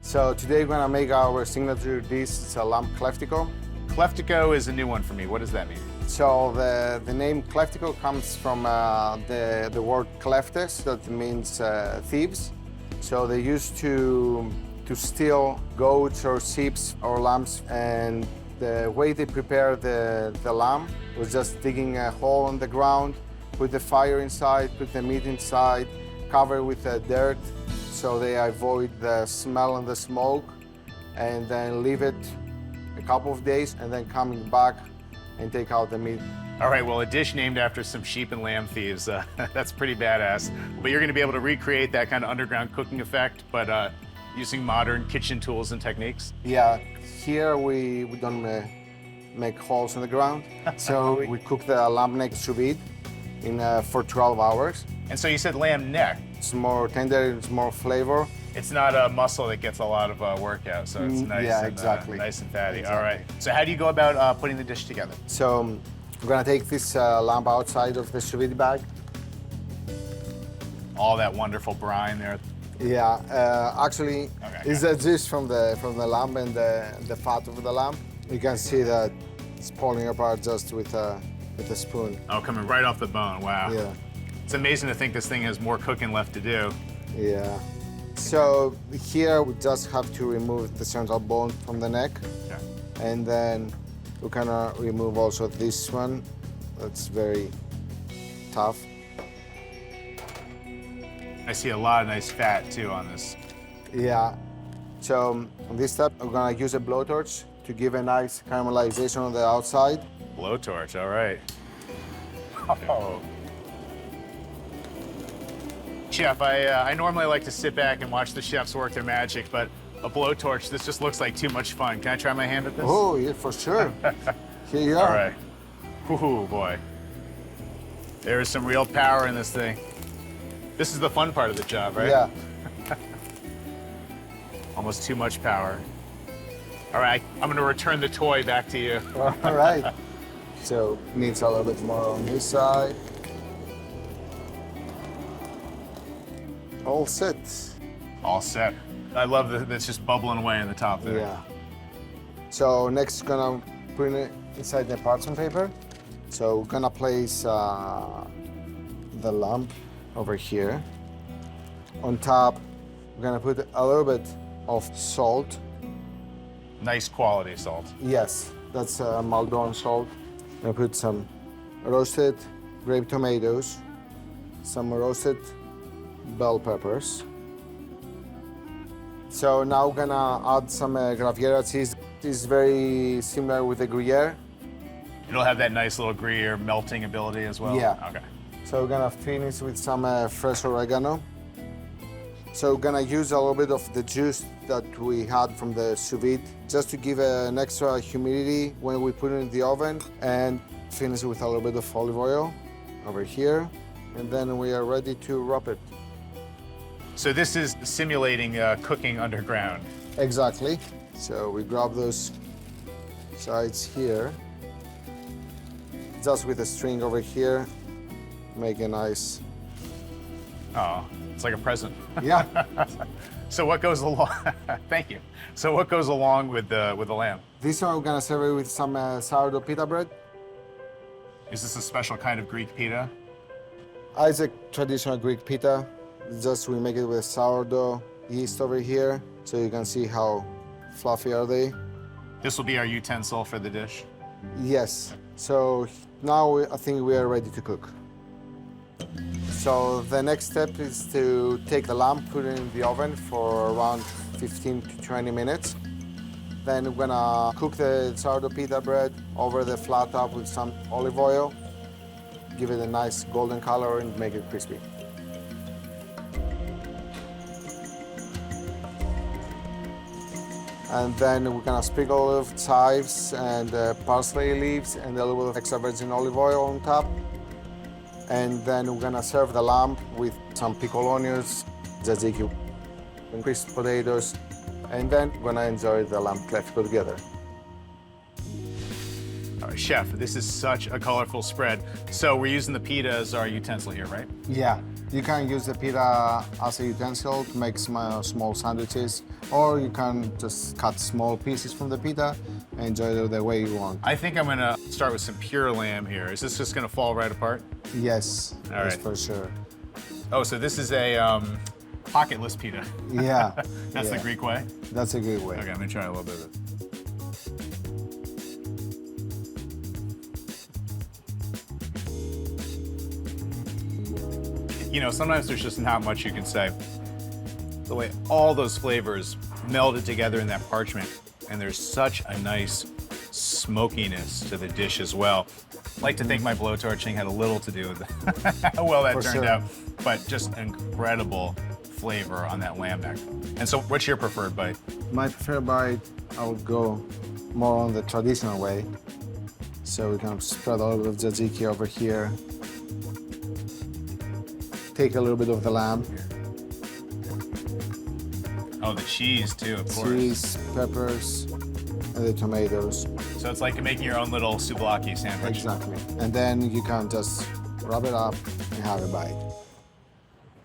So today we're gonna make our signature dish. It's a lamb cleftico. Cleftico is a new one for me. What does that mean? So the name cleftico comes from the word cleftes, that means thieves. So they used to steal goats or sheep or lambs, and the way they prepare the lamb was just digging a hole in the ground, put the fire inside, put the meat inside, cover with dirt, so they avoid the smell and the smoke, and then leave it a couple of days, and then coming back and take out the meat. All right, well, a dish named after some sheep and lamb thieves. That's pretty badass. But you're going to be able to recreate that kind of underground cooking effect, but using modern kitchen tools and techniques. Yeah, here we don't make holes in the ground. So we cook the lamb neck sous vide for 12 hours. And so you said lamb neck. It's more tender, it's more flavor. It's not a muscle that gets a lot of workout, so it's nice, yeah, and, exactly. Nice and fatty. Exactly. All right. So how do you go about putting the dish together? So we're gonna take this lamb outside of the sous vide bag. All that wonderful brine there. Yeah, actually, Okay, it's a juice from the lamb and the fat of the lamb. You can see that it's pulling apart just with a spoon. Oh, coming right off the bone. Wow. Yeah. It's amazing to think this thing has more cooking left to do. Yeah. So here we just have to remove the central bone from the neck, Yeah. and then we can remove also this one. That's very tough. I see a lot of nice fat too on this. Yeah. So on this step, we're gonna use a blowtorch to give a nice caramelization on the outside. Blowtorch, all right. Oh. Chef, I normally like to sit back and watch the chefs work their magic, but a blowtorch, this just looks like too much fun. Can I try my hand at this? Oh, yeah, for sure. Here you are. All right. Ooh, boy. There is some real power in this thing. This is the fun part of the job, right? Yeah. Almost too much power. All right, I'm gonna return the toy back to you. All right. So needs a little bit more on this side. All set. All set. I love that it's just bubbling away in the top there. Yeah. So next, gonna put it inside the parchment paper. So we're gonna place the lamp over here. On top, we're gonna put a little bit of salt. Nice quality salt. Yes, that's Maldon salt. I'm gonna put some roasted grape tomatoes, some roasted bell peppers. So now we're gonna add some Graviera cheese. This is very similar with the Gruyere. It'll have that nice little Gruyere melting ability as well? Yeah. Okay. So we're gonna finish with some fresh oregano. So we're gonna use a little bit of the juice that we had from the sous vide, just to give an extra humidity when we put it in the oven, and finish with a little bit of olive oil over here. And then we are ready to wrap it. So this is simulating cooking underground. Exactly. So we grab those sides here, just with a string over here, make a nice, Oh, it's like a present. yeah. So what goes along? Thank you. So what goes along with the lamb? This one we're gonna serve it with some sourdough pita bread. Is this a special kind of Greek pita? It's a traditional Greek pita. Just we make it with sourdough yeast over here, so you can see how fluffy are they. This will be our utensil for the dish. Yes. So now I think we are ready to cook. So the next step is to take the lamb, put it in the oven for around 15 to 20 minutes. Then we're gonna cook the sourdough pita bread over the flat top with some olive oil, give it a nice golden color and make it crispy. And then we're gonna sprinkle of chives and parsley leaves and a little bit of extra virgin olive oil on top. And then we're gonna serve the lamb with some pickled onions, tzatziki, and crisp potatoes. And then we're gonna enjoy the lamb cleftico together. All right, chef, this is such a colorful spread. So we're using the pita as our utensil here, right? Yeah, you can use the pita as a utensil to make small sandwiches, or you can just cut small pieces from the pita and enjoy it the way you want. I think I'm gonna start with some pure lamb here. Is this just gonna fall right apart? Yes, All yes, right. for sure. Oh, so this is a pocketless pita. Yeah, That's the yeah. Greek way? That's a good way. Okay, I'm gonna try a little bit of it. You know, sometimes there's just not much you can say. The way all those flavors melded together in that parchment, and there's such a nice smokiness to the dish as well. I'd like to think my blowtorching had a little to do with how well that For turned sure. out, but just incredible flavor on that lamb neck. And so what's your preferred bite? My preferred bite, I would go more on the traditional way. So we can spread a little bit of tzatziki over here. Take a little bit of the lamb, Oh, the cheese too, of course. cheese, peppers, and the tomatoes. So it's like making your own little souvlaki sandwich. Exactly. And then you can just rub it up and have a bite.